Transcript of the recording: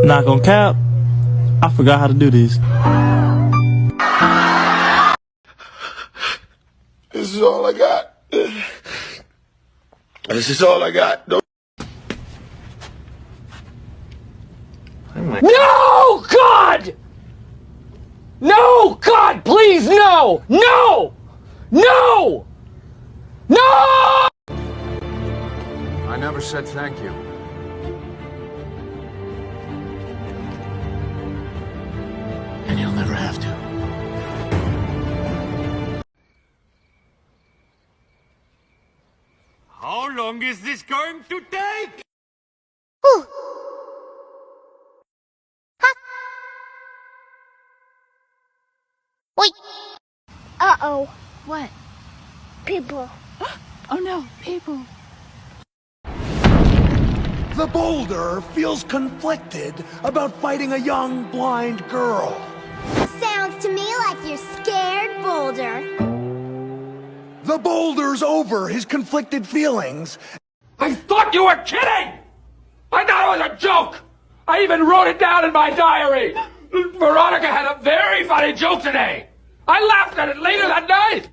Not gonna cap, I forgot how to do this. This is all I got. This is all I got. No, God! No, God, please, no! No! No! No! I never said thank you. And you'll never have to. How long is this going to take? Whew. Ha. Wait. Uh-oh. What? People. Oh no, people. The boulder feels conflicted about fighting a young, blind girl. Sounds to me like you're scared, Boulder. The boulder's over his conflicted feelings. I thought you were kidding! I thought it was a joke! I even wrote it down in my diary! Veronica had a very funny joke today! I laughed at it later that night!